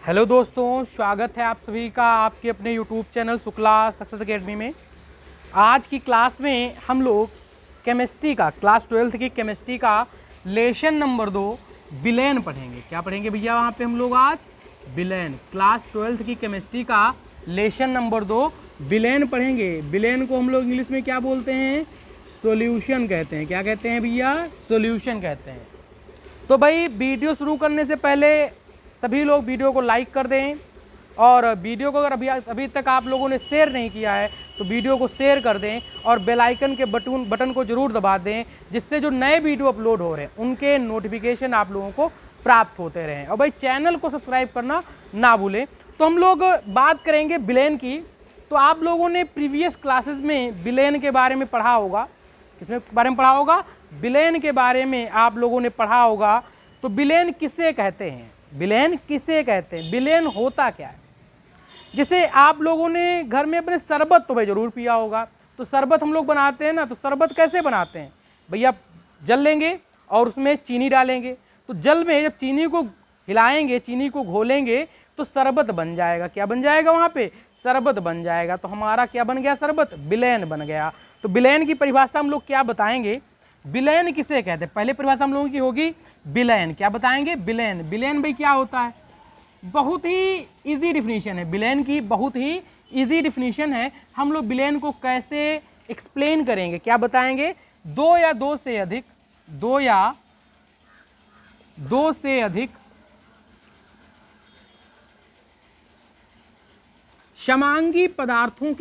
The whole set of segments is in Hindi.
हेलो दोस्तों, स्वागत है आप सभी का आपके अपने YouTube channel Shukla success academy में। आज की क्लास में हम लोग केमिस्ट्री का क्लास 12th की केमिस्ट्री का लेसन नंबर 2 विलेन पढ़ेंगे। क्या पढ़ेंगे भैया वहाँ पे हम लोग आज? विलेन। क्लास 12th की केमिस्ट्री का लेसन नंबर 2 विलेन पढ़ेंगे। विलेन को हम लोग इंग्लिश में क्या बोलते हैं? सॉल्यूशन कहते हैं। क्या कहते हैं भैया? सॉल्यूशन कहते हैं। तो भाई वीडियो शुरू करने से पहले सभी लोग वीडियो को लाइक कर दें, और वीडियो को अगर अभी तक आप लोगों ने शेयर नहीं किया है तो वीडियो को शेयर कर दें, और बेल आइकन के बटन को जरूर दबा दें, जिससे जो नए वीडियो अपलोड हो रहे हैं उनके नोटिफिकेशन आप लोगों को प्राप्त होते रहें। और भाई चैनल को सब्सक्राइब करना ना भूलें। तो हम लोग बात करेंगे विलेन की। तो आप लोगों ने प्रीवियस क्लासेस में विलेन के बारे में पढ़ा होगा। किसमें बारे में पढ़ा होगा? विलेन के बारे में आप लोगों ने पढ़ा होगा। तो विलेन किसे कहते हैं? विलेन किसे कहते हैं? विलेन होता क्या है? जैसे आप लोगों ने घर में अपने शरबत तो भाई जरूर पिया होगा। तो शरबत हम लोग बनाते हैं ना, तो शरबत कैसे बनाते हैं भैया? जल लेंगे और उसमें चीनी डालेंगे। तो जल में जब चीनी को हिलाएंगे, चीनी को घोलेंगे, तो शरबत बन जाएगा। क्या बन जाएगा? वहाँ पे शरबत बन जाएगा। तो हमारा क्या बन गया? शरबत, विलेन बन गया। तो विलेन की परिभाषा हम लोग क्या बताएंगे? विलेन किसे कहते हैं? पहले परिभाषा हम लोगों की होगी विलेन। क्या बताएंगे? विलेन। विलेन भाई क्या होता है? बहुत ही इजी डिफिनीशन है विलेन की, बहुत ही इजी डिफिनीशन है। हम लोग विलेन को कैसे एक्सप्लेन करेंगे, क्या बताएंगे? दो या दो से अधिक समांगी पदार्थों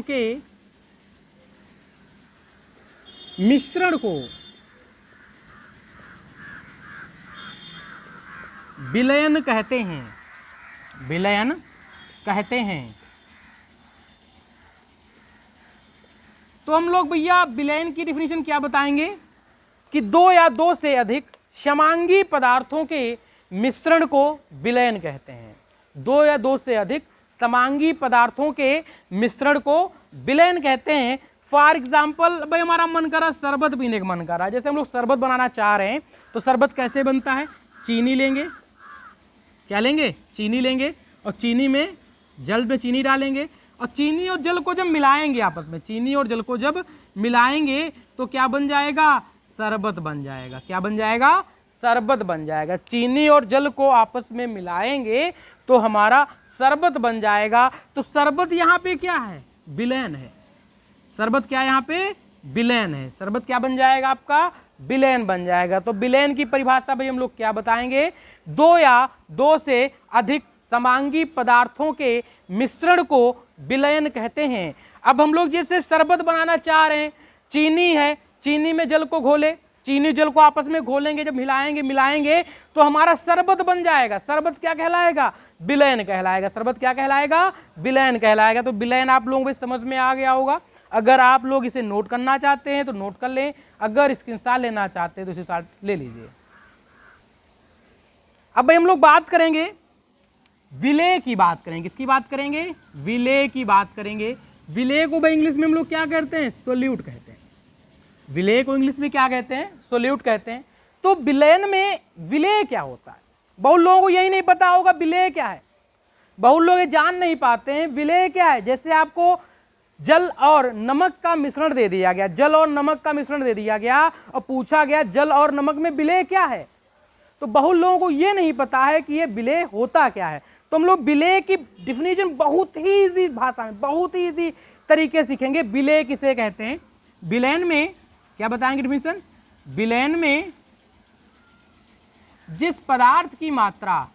के मिश्रण को विलयन कहते हैं। विलयन कहते हैं। तो हम लोग भैया विलयन की डिफिनीशन क्या बताएंगे? कि दो या दो से अधिक समांगी पदार्थों के मिश्रण को विलयन कहते हैं। दो या दो से अधिक समांगी पदार्थों के मिश्रण को विलयन कहते हैं। फॉर एग्जाम्पल भाई हमारा मन कर रहा है शरबत पीने का मन कर रहा है। जैसे हम लोग शरबत बनाना चाह रहे हैं, तो शरबत कैसे बनता है? चीनी लेंगे। क्या लेंगे? चीनी लेंगे, और चीनी में जल में चीनी डालेंगे, और चीनी और जल को जब मिलाएंगे आपस में, चीनी और जल को जब मिलाएंगे तो क्या बन जाएगा? शरबत बन जाएगा। क्या बन जाएगा? शरबत बन जाएगा। चीनी और जल को आपस में मिलाएंगे तो हमारा शरबत बन जाएगा। तो शरबत यहाँ पे क्या है? विलेन है। शरबत क्या है? यहाँ पे विलेन है। शरबत क्या बन जाएगा आपका? विलेन बन जाएगा। तो विलेन की परिभाषा भाई हम लोग क्या बताएंगे? दो या दो से अधिक समांगी पदार्थों के मिश्रण को विलयन कहते हैं। अब हम लोग जैसे शरबत बनाना चाह रहे हैं, चीनी है, चीनी में जल को घोले, चीनी जल को आपस में घोलेंगे, जब मिलाएंगे तो हमारा शरबत बन जाएगा। शरबत क्या कहलाएगा? विलयन कहलाएगा। शरबत क्या कहलाएगा? विलयन कहलाएगा। तो विलयन आप लोगों को समझ में आ गया होगा। अगर आप लोग इसे नोट करना चाहते हैं तो नोट कर लें, अगर स्क्रीनशॉट लेना चाहते हैं तो स्क्रीनशॉट ले लीजिए। अब भाई हम लोग बात करेंगे विलेय की बात करेंगे। किसकी बात करेंगे? विलेय की बात करेंगे। विलेय को भाई इंग्लिश में हम लोग क्या कहते हैं? सोल्यूट कहते हैं। विलेय को इंग्लिश में क्या कहते हैं? सोल्यूट कहते हैं। तो विलयन में विलेय क्या होता है? बहुत लोगों को यही नहीं पता होगा विलेय क्या है। बहुत लोग ये जान नहीं पाते हैं विलेय क्या है। जैसे आपको जल और नमक का मिश्रण दे दिया गया, जल और नमक का मिश्रण दे दिया गया और पूछा गया जल और नमक में विलेय क्या है, तो बहुत लोगों को ये नहीं पता है कि ये विलेय होता क्या है। तो हम लोग विलेय की डिफिनीशन बहुत ही इजी भाषा में, बहुत ही इजी तरीके से सीखेंगे। विलेय किसे कहते हैं? विलेयन में क्या बताएंगे डिफिनीशन? विलेयन में जिस पदार्थ की मात्रा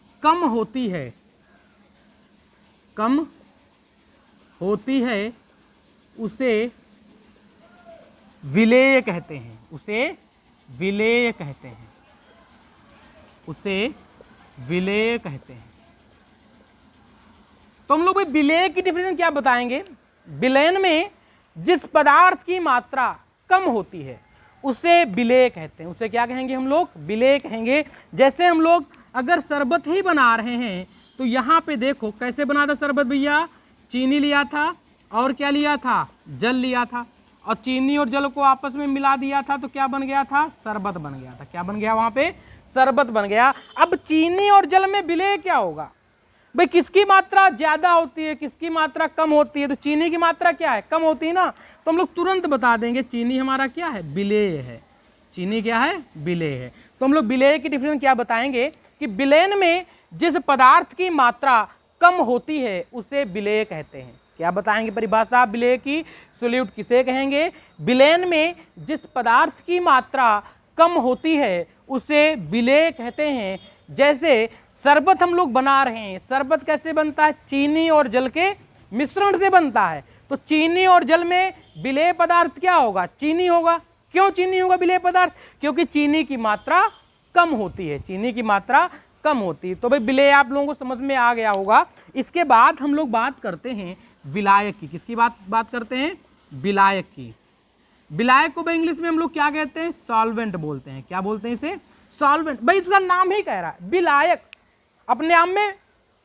कम होती है उसे विलेय कहते हैं। उसे विलेय कहते हैं। तो हम लोग भाई विलेय की डिफिनेशन क्या बताएंगे? विलयन में जिस पदार्थ की मात्रा कम होती है उसे विलेय कहते हैं। उसे क्या कहेंगे हम लोग? विलेय कहेंगे। जैसे हम लोग अगर शरबत ही बना रहे हैं तो यहाँ पे देखो कैसे बना था शरबत भैया? चीनी लिया था और क्या लिया था, जल लिया था, और चीनी और जल को आपस में मिला दिया था तो क्या बन गया था, शरबत बन गया था। क्या बन गया वहां पे, शरबत बन गया। अब चीनी और जल में विलय क्या होगा भाई, किसकी मात्रा ज्यादा होती है, किसकी मात्रा कम होती है, तो चीनी की मात्रा क्या है, कम होती है ना, तो हम लोग तुरंत बता देंगे चीनी हमारा क्या है, विलेय है। चीनी क्या है, विलेय है। तो हम लोग विलेय की डिफिनेशन क्या बताएंगे कि विलयन में जिस पदार्थ की मात्रा कम होती है उसे विलेय कहते हैं। क्या बताएंगे परिभाषा विलेय की, सोल्यूट किसे कहेंगे, विलयन में जिस पदार्थ की मात्रा कम होती है उसे विलेय कहते हैं। जैसे शरबत हम लोग बना रहे हैं, शरबत कैसे बनता है, चीनी और जल के मिश्रण से बनता है, तो चीनी और जल में विलेय पदार्थ क्या होगा, चीनी होगा। क्यों चीनी होगा विलेय पदार्थ, क्योंकि चीनी की मात्रा कम होती है, चीनी की मात्रा कम होती है। तो भाई विलेय आप लोगों को समझ में आ गया होगा। इसके बाद हम लोग बात करते हैं विलायक की। किसकी बात करते हैं, विलायक की। विलायक को भाई इंग्लिश में हम लोग क्या कहते हैं, सॉल्वेंट बोलते हैं। क्या बोलते हैं इसे, सॉल्वेंट। भाई इसका नाम ही कह रहा है विलायक, अपने आप में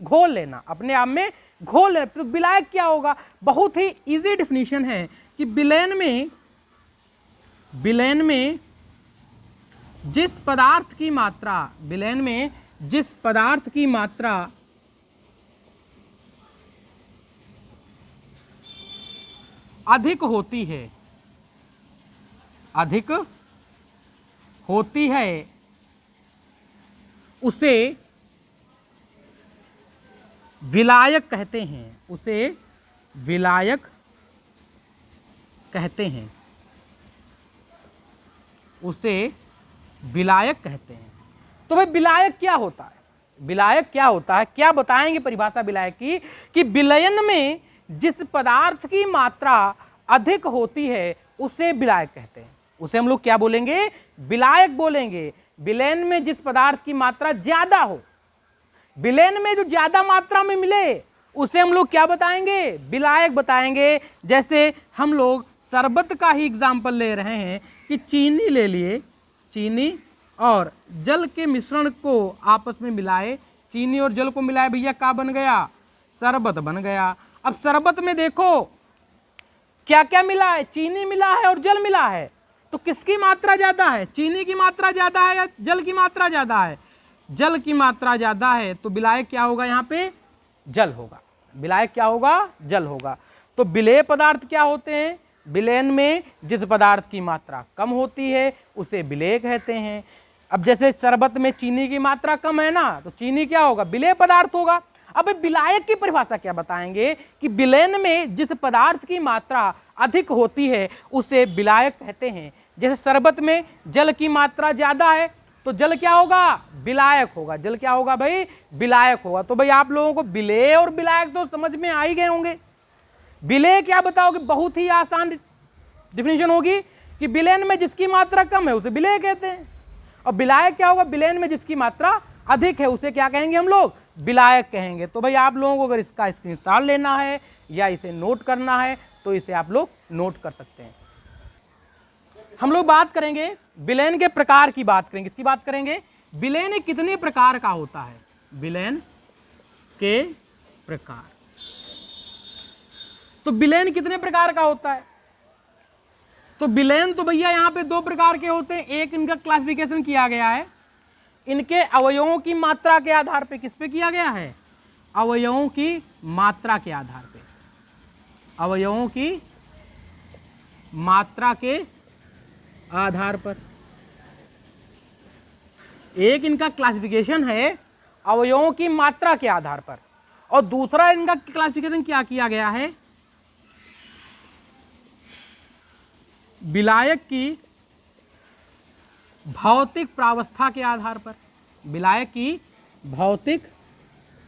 घोल लेना, अपने आप में घोल लेना। तो विलायक क्या होगा, बहुत ही इजी डिफिनीशन है कि विलयन में जिस पदार्थ की मात्रा, विलयन में जिस पदार्थ की मात्रा अधिक होती है, अधिक होती है उसे विलायक कहते हैं, उसे विलायक कहते हैं, उसे विलायक कहते हैं। तो भाई विलायक क्या होता है, विलायक क्या होता है, क्या बताएंगे परिभाषा विलायक की कि विलयन में जिस पदार्थ की मात्रा अधिक होती है उसे विलायक कहते हैं। उसे हम लोग क्या बोलेंगे, विलायक बोलेंगे। विलयन में जिस पदार्थ की मात्रा ज्यादा हो, विलयन में जो ज्यादा मात्रा में मिले उसे हम लोग क्या बताएंगे, विलायक बताएंगे। जैसे हम लोग शरबत का ही एग्जाम्पल ले रहे हैं कि चीनी ले लिए, चीनी और जल के मिश्रण को आपस में मिलाए, चीनी और जल को मिलाए भैया क्या बन गया, शरबत बन गया। अब शरबत में देखो क्या क्या मिला है, चीनी मिला है और जल मिला है, तो किसकी मात्रा ज्यादा है, चीनी की मात्रा ज्यादा है या जल की मात्रा ज्यादा है, जल की मात्रा ज्यादा है। तो विलायक क्या होगा, यहाँ पे जल होगा, विलायक क्या होगा, जल होगा। तो विलेय पदार्थ क्या होते हैं, विलयन में जिस पदार्थ की मात्रा कम होती है उसे विलेय कहते हैं। अब जैसे शरबत में चीनी की मात्रा कम है ना, तो चीनी क्या होगा, विलेय पदार्थ होगा। अब विलायक की परिभाषा क्या बताएंगे कि विलयन में जिस पदार्थ की मात्रा अधिक होती है उसे विलायक कहते हैं। जैसे शरबत में जल की मात्रा ज्यादा है तो जल क्या होगा, विलायक होगा, जल क्या होगा भाई, विलायक होगा। तो भाई आप लोगों को विलेय और विलायक तो समझ में आ ही गए होंगे। विलेय क्या बताओगे, बहुत ही आसान डिफिनीशन होगी कि विलयन में जिसकी मात्रा कम है उसे विलेय कहते हैं, और विलायक क्या होगा, विलयन में जिसकी मात्रा अधिक है उसे क्या कहेंगे हम लोग, विलायक कहेंगे। तो भाई आप लोगों को अगर इसका स्क्रीनशॉट लेना है या इसे नोट करना है तो इसे आप लोग नोट कर सकते हैं। हम लोग बात करेंगे विलयन के प्रकार की, बात करेंगे किसकी बात करेंगे, विलयन कितने प्रकार का होता है, विलयन के प्रकार। तो विलयन कितने प्रकार का होता है, तो विलयन तो भैया यहाँ पे दो प्रकार के होते हैं। एक इनका क्लासिफिकेशन किया गया है इनके अवयवों की मात्रा के आधार पे, किस पे किया गया है, अवयवों की मात्रा के आधार पे, अवयवों की मात्रा के आधार पर। एक इनका क्लासिफिकेशन है अवयवों की मात्रा के आधार पर, और दूसरा इनका क्लासिफिकेशन क्या किया गया है, विलायक की भौतिक प्रावस्था के आधार पर, विलायक की भौतिक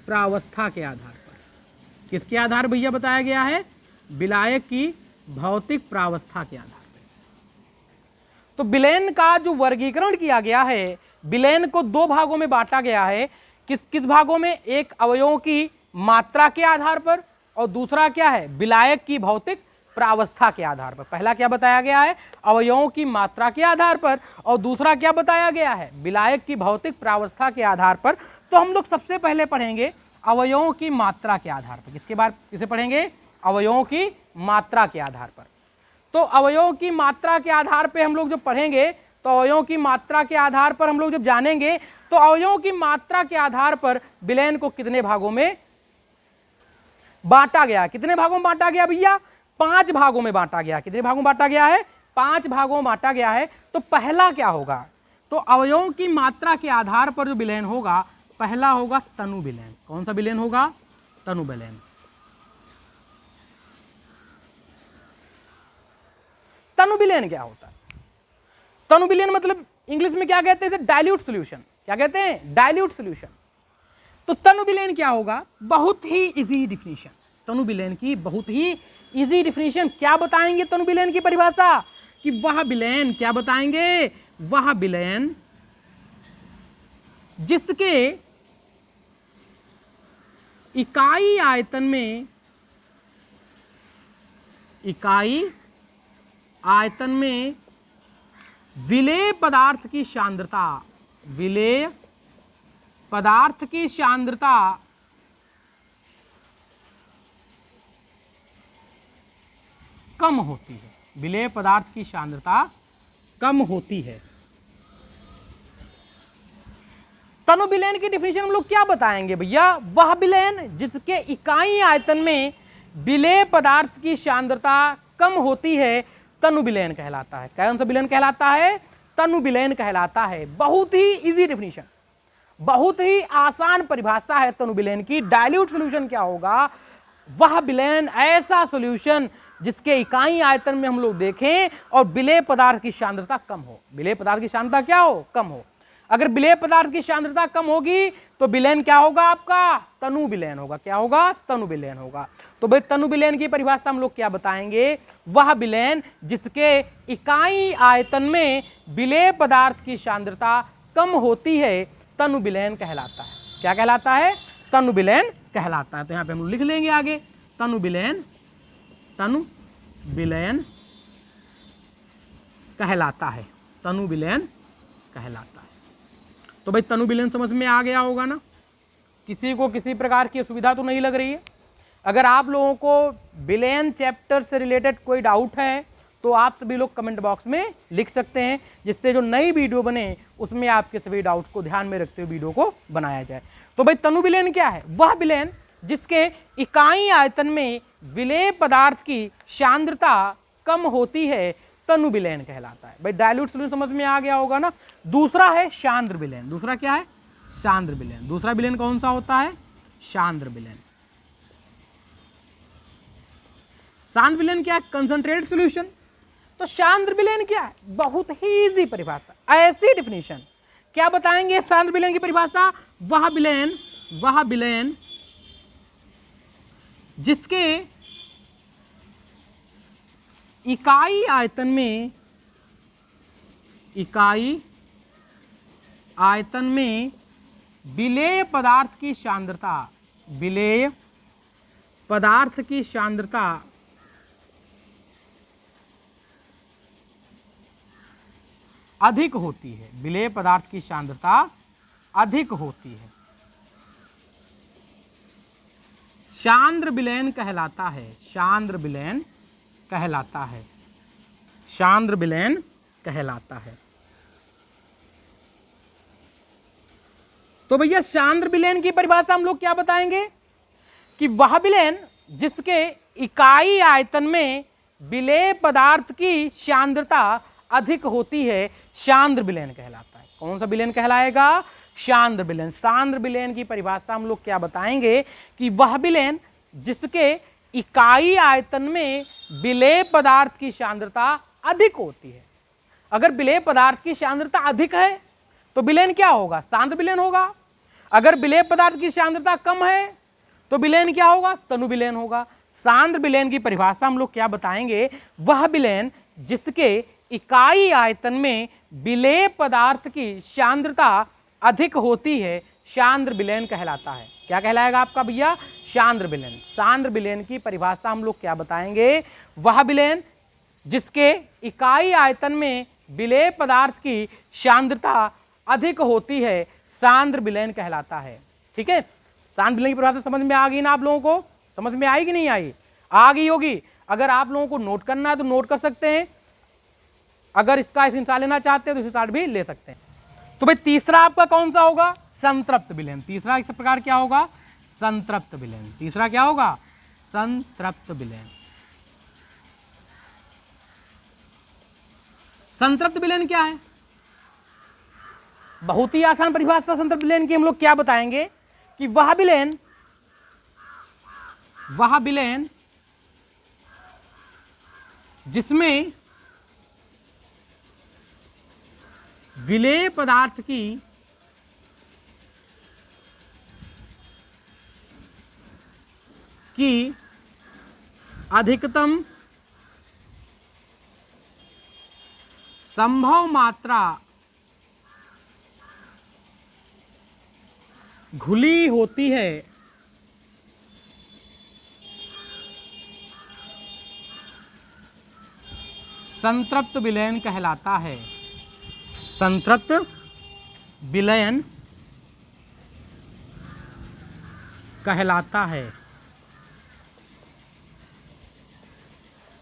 प्रावस्था के आधार पर। किसके आधार भैया बताया गया है, विलायक की भौतिक प्रावस्था के आधार पर। तो विलयन का जो वर्गीकरण किया गया है, विलयन को दो भागों में बांटा गया है। किस किस भागों में, एक अवयवों की मात्रा के आधार पर और दूसरा क्या है, विलायक की भौतिक प्रावस्था के आधार पर। पहला क्या बताया गया है, अवयवों की मात्रा के आधार पर, और दूसरा क्या बताया गया है, विलायक की भौतिक प्रावस्था के आधार पर। तो हम लोग सबसे पहले पढ़ेंगे अवयवों की मात्रा के आधार पर। किसके बारे किसे पढ़ेंगे? अवयवों की मात्रा के आधार पर। तो अवयवों की मात्रा के आधार पर हम लोग जब पढ़ेंगे, तो अवयवों की मात्रा के आधार पर हम लोग जब जानेंगे, तो अवयवों की मात्रा के आधार पर विलयन को कितने भागों में बांटा गया? कितने भागों में बांटा गया भैया? 5 भागों में बांटा गया। कितने भागों में बांटा गया है? 5 भागों में बांटा गया है। तो पहला क्या होगा? तो अवयवों की मात्रा के आधार पर जो विलयन होगा, पहला होगा तनु विलयन। कौन सा विलयन होगा? तनु विलयन। तनु विलयन क्या होता है? तनु विलयन मतलब इंग्लिश में क्या कहते हैं? इसे डाइल्यूट सॉल्यूशन। क्या कहते हैं? Dilute solution. तो तनु विलयन क्या होगा? बहुत ही इजी डिफिनीशन। तनु विलयन की बहुत ही इजी डिफिनीशन। क्या बताएंगे तनु विलयन की परिभाषा? कि वह विलयन, क्या बताएंगे? वह विलयन जिसके इकाई आयतन में विलेय पदार्थ की सांद्रता, विलेय पदार्थ की सांद्रता कम होती है। विलेय पदार्थ की सांद्रता कम होती है। तनु विलयन की डिफिनेशन हम लोग क्या बताएंगे भैया? वह विलयन जिसके इकाई आयतन में विलेय पदार्थ की सांद्रता कम होती है, तनु विलयन कहलाता है। कौन सा विलयन कहलाता है? तनु विलयन कहलाता है। बहुत ही इजी डिफिनेशन, बहुत ही आसान परिभाषा है तनु विलयन की। डाइल्यूट सॉल्यूशन क्या होगा? वह विलयन ऐसा सॉल्यूशन जिसके इकाई आयतन में हम लोग देखें और विलेय पदार्थ की सांद्रता कम हो। विलेय पदार्थ की सांद्रता क्या हो? कम हो। अगर विलेय पदार्थ की सांद्रता कम होगी तो विलयन क्या होगा आपका? तनु विलयन होगा। क्या होगा? तनु विलयन होगा। तो भाई तनु विलयन की परिभाषा हम लोग क्या बताएंगे? वह विलयन जिसके इकाई आयतन में विलेय पदार्थ की सांद्रता कम होती है, तनु विलयन कहलाता है। क्या कहलाता है? तनु विलयन कहलाता है। तो यहाँ पे हम लिख लेंगे आगे, तनु विलयन, तनु विलयन कहलाता है। तनु विलयन कहलाता है। तो भाई तनु विलयन समझ में आ गया होगा ना? किसी को किसी प्रकार की असुविधा तो नहीं लग रही है? अगर आप लोगों को विलयन चैप्टर से रिलेटेड कोई डाउट है तो आप सभी लोग कमेंट बॉक्स में लिख सकते हैं, जिससे जो नई वीडियो बने उसमें आपके सभी डाउट को ध्यान में रखते हुए वीडियो को बनाया जाए। तो भाई तनु विलयन क्या है? वह विलयन जिसके इकाई आयतन में विलेय पदार्थ की सांद्रता कम होती है, तनु विलयन कहलाता है। भाई डाइल्यूट सॉल्यूशन समझ में आ गया होगा ना? दूसरा है सांद्र विलयन। दूसरा क्या है? सांद्र विलयन। दूसरा विलयन कौन सा होता है? सांद्र विलयन। सांद्र विलयन क्या है? Concentrated solution. तो सांद्र विलयन क्या है? बहुत ही इजी परिभाषा, ऐसी डिफिनीशन। क्या बताएंगे सांद्र विलयन की परिभाषा? वह विलयन जिसके इकाई आयतन में विलेय पदार्थ की सांद्रता अधिक होती है। विलेय पदार्थ की सांद्रता अधिक होती है, सांद्र विलयन कहलाता है। सांद्र विलयन कहलाता है। सांद्र विलयन कहलाता है। तो भैया सांद्र विलयन की परिभाषा हम लोग क्या बताएंगे? कि वह विलयन जिसके इकाई आयतन में विलेय पदार्थ की सांद्रता अधिक होती है, सांद्र विलयन कहलाता है। कौन सा विलयन कहलाएगा? सांद्र विलयन। सांद्र विलयन की परिभाषा हम लोग क्या बताएंगे? कि वह विलयन जिसके इकाई आयतन में विलेय पदार्थ की सांद्रता अधिक होती है। अगर विलेय पदार्थ की सांद्रता अधिक है तो विलयन क्या होगा? सांद्र विलयन होगा। अगर विलेय पदार्थ की सांद्रता कम है तो विलयन क्या होगा? तनु विलयन होगा। सांद्र विलयन की परिभाषा हम लोग क्या बताएंगे? वह विलयन जिसके इकाई आयतन में विलेय पदार्थ की सांद्रता अधिक होती है, सांद्र विलयन कहलाता है। क्या कहलाएगा आपका भैया? सांद्र विलयन। सांद्र विलयन की परिभाषा हम लोग क्या बताएंगे? वह विलयन जिसके इकाई आयतन में विलेय पदार्थ की सांद्रता अधिक होती है, सांद्र विलयन कहलाता है। ठीक है, शांत विलयन की परिभाषा समझ में आ गई ना आप लोगों को? समझ में आई कि नहीं आई? आ गई होगी। अगर आप लोगों को नोट करना है तो नोट कर सकते हैं, अगर इसका स्क्रीनशॉट लेना चाहते हैं तो स्क्रीनशॉट भी ले सकते हैं। तो भाई तीसरा आपका कौन सा होगा? संतृप्त विलयन। तीसरा इस प्रकार क्या होगा? संतृप्त विलयन। तीसरा क्या होगा? संतृप्त विलयन। संतृप्त विलयन क्या है? बहुत ही आसान परिभाषा संतृप्त विलयन की। हम लोग क्या बताएंगे कि वह विलयन जिसमें विलेय पदार्थ की अधिकतम संभव मात्रा घुली होती है, संतृप्त विलयन कहलाता है। संतृप्त विलयन कहलाता है।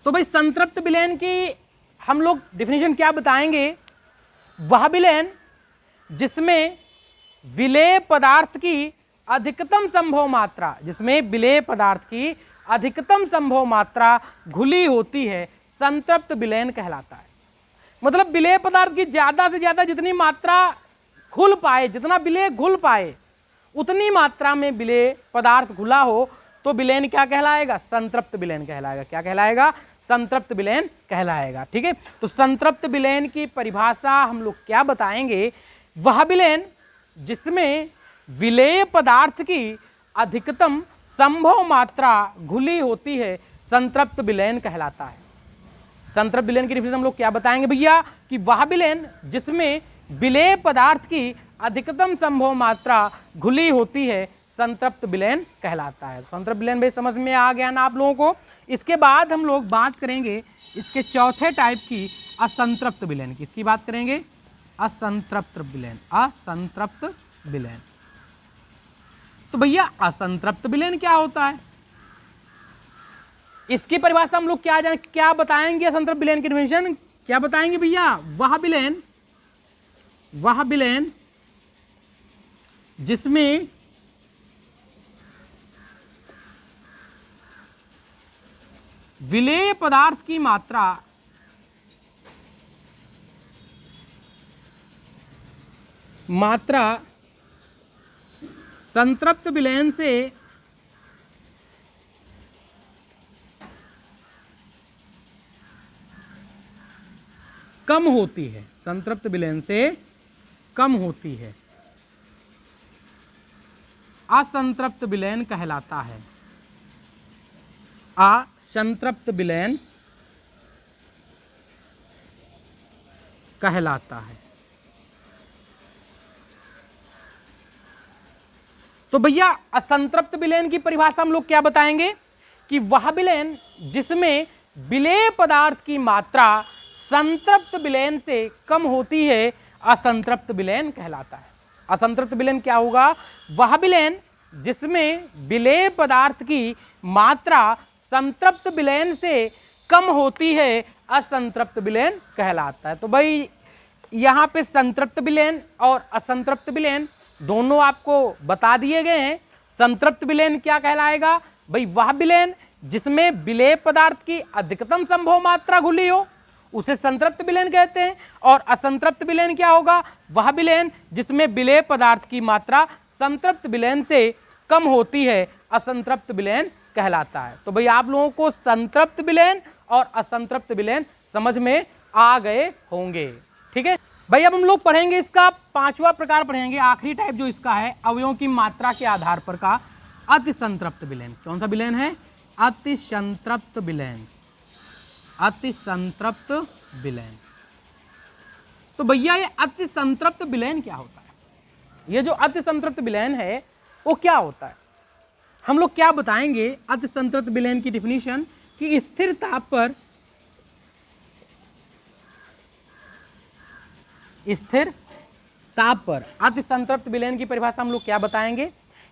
तो भाई संतृप्त विलयन की हम लोग डेफिनेशन क्या बताएंगे? वह विलयन जिसमें विलेय पदार्थ की अधिकतम संभव मात्रा, जिसमें विलेय पदार्थ की अधिकतम संभव मात्रा घुली होती है, संतृप्त विलयन कहलाता है। मतलब विलेय पदार्थ की ज्यादा से ज्यादा जितनी मात्रा घुल पाए, जितना विलेय घुल पाए उतनी मात्रा में विलेय पदार्थ घुला हो तो विलयन क्या कहलाएगा? संतृप्त विलयन कहलाएगा। क्या कहलाएगा? संतृप्त विलयन कहलाएगा। ठीक है, तो संतृप्त विलयन की परिभाषा हम लोग क्या बताएंगे? वह विलयन जिसमें विलेय पदार्थ की अधिकतम संभव मात्रा घुली होती है, संतृप्त विलयन कहलाता है। संतृप्त विलयन की डिफिनेशन हम लोग क्या बताएंगे भैया? कि वह विलयन जिसमें विलेय पदार्थ की अधिकतम संभव मात्रा घुली होती है, संतृप्त विलयन कहलाता है। संतृप्त विलयन भाई समझ में आ गया ना आप लोगों को? इसके बाद हम लोग बात करेंगे इसके चौथे टाइप की, असंतृप्त विलयन की। इसकी बात करेंगे असंतृप्त विलयन। असंतृप्त विलयन। तो भैया असंतृप्त विलयन क्या होता है? इसकी परिभाषा हम लोग क्या बताएंगे? असंतृप्त विलयन की डेफिनेशन क्या बताएंगे भैया? वह विलयन जिसमें विलेय पदार्थ की मात्रा संतृप्त विलयन से कम होती है। संतृप्त विलयन से कम होती है, असंतृप्त विलयन कहलाता है। असंतृप्त विलयन कहलाता है। तो भैया असंतृप्त विलयन की परिभाषा हम लोग क्या बताएंगे? कि वह विलयन जिसमें विलेय पदार्थ की मात्रा संतृप्त विलयन से कम होती है, असंतृप्त विलयन कहलाता है। असंतृप्त विलयन क्या होगा? वह विलयन जिसमें विलेय पदार्थ की मात्रा संतृप्त विलयन से कम होती है, असंतृप्त विलयन कहलाता है। तो भाई यहाँ पे संतृप्त विलयन और असंतृप्त विलयन दोनों आपको बता दिए गए हैं। संतृप्त विलयन क्या कहलाएगा? भाई वह विलयन जिसमें विलेय पदार्थ की अधिकतम संभव मात्रा घुली हो, उसे संतृप्त विलयन कहते हैं। और असंतृप्त विलयन क्या होगा? वह विलयन जिसमें विलेय पदार्थ की मात्रा संतृप्त विलयन से कम होती है, असंतृप्त विलयन कहलाता है। तो भाई आप लोगों को संतृप्त विलयन और असंतृप्त विलयन समझ में आ गए होंगे। ठीक है भाई, अब हम लोग पढ़ेंगे इसका पांचवा प्रकार पढ़ेंगे, आखिरी टाइप जो इसका है, अवयवों की मात्रा के आधार पर का अतिसंतृप्त विलयन। कौन सा विलयन है? अतिसंतृप्त विलयन। अतिसंतृप्त विलयन। तो भैया ये अतिसंतृप्त विलयन क्या होता है? ये जो अतिसंतृप्त विलयन है वो क्या होता है? हम लोग क्या बताएंगे अतिसंतृप्त विलयन की डिफिनीशन? कि स्थिर ताप पर अतिसंतृप्त विलयन की परिभाषा हम लोग क्या बताएंगे?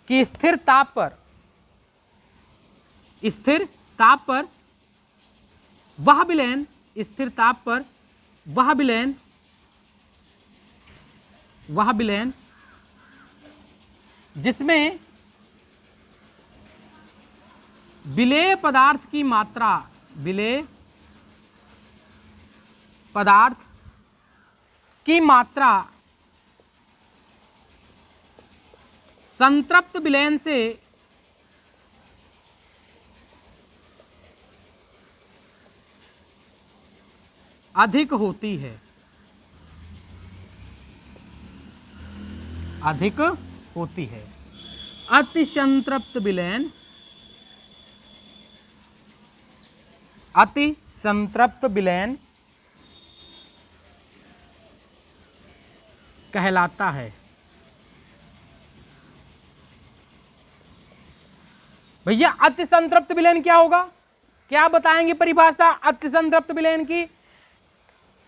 कि स्थिर ताप पर वह विलयन, स्थिर ताप पर वह विलयन जिसमें विलेय पदार्थ की मात्रा संतृप्त विलयन से अधिक होती है, अतिसंतृप्त विलयन कहलाता है। भैया अतिसंतृप्त विलयन क्या होगा, क्या बताएंगे परिभाषा अतिसंतृप्त विलयन की?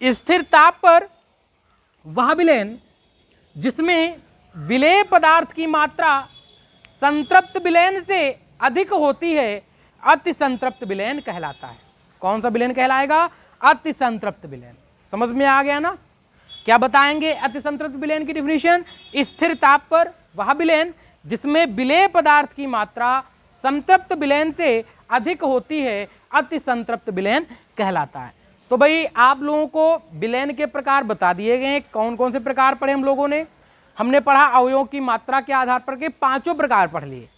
स्थिर ताप पर वह विलयन जिसमें विलेय पदार्थ की मात्रा संतृप्त विलयन से अधिक होती है, अतिसंतृप्त विलयन कहलाता है। कौन सा विलयन कहलाएगा? अतिसंतृप्त विलयन। समझ में आ गया ना? क्या बताएंगे अतिसंतृप्त विलयन की डिफिनीशन? स्थिर ताप पर वह विलयन जिसमें विलेय पदार्थ की मात्रा संतृप्त विलयन से अधिक होती है, अतिसंतृप्त विलयन कहलाता है। तो भाई आप लोगों को विलयन के प्रकार बता दिए गए हैं। कौन कौन से प्रकार पढ़े हम लोगों ने? हमने पढ़ा अवयवों की मात्रा के आधार पर के 5 प्रकार पढ़ लिए।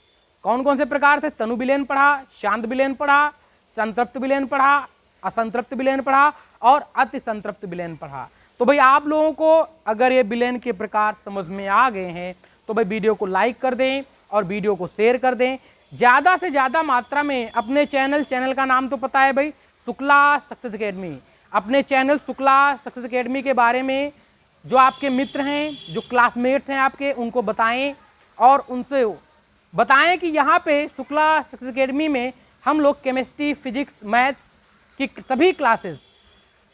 कौन कौन से प्रकार थे? तनु विलयन पढ़ा, शांत विलयन पढ़ा, संतृप्त विलयन पढ़ा, असंतृप्त विलयन पढ़ा और अतिसंतृप्त विलयन पढ़ा। तो भाई आप लोगों को अगर ये विलयन के प्रकार समझ में आ गए हैं तो भाई वीडियो को लाइक कर दें और वीडियो को शेयर कर दें। ज़्यादा से ज़्यादा मात्रा में अपने चैनल का नाम तो पता है भाई, शुक्ला सक्सेस एकेडमी। अपने चैनल शुक्ला सक्सेस एकेडमी के बारे में जो आपके मित्र हैं, जो क्लासमेट्स हैं आपके, उनको बताएं और उनसे बताएं कि यहाँ पे शुक्ला सक्सेस एकेडमी में हम लोग केमिस्ट्री, फिजिक्स, मैथ्स की सभी क्लासेस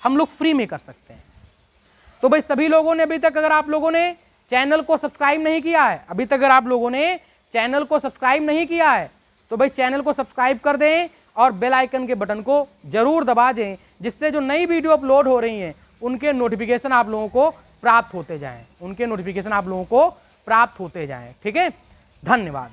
हम लोग फ्री में कर सकते हैं। तो भाई सभी लोगों ने अभी तक अगर आप लोगों ने चैनल को सब्सक्राइब नहीं किया है, तो भाई चैनल को सब्सक्राइब कर दें और बेल आइकन के बटन को जरूर दबा दें, जिससे जो नई वीडियो अपलोड हो रही हैं उनके नोटिफिकेशन आप लोगों को प्राप्त होते जाएं। ठीक है, धन्यवाद।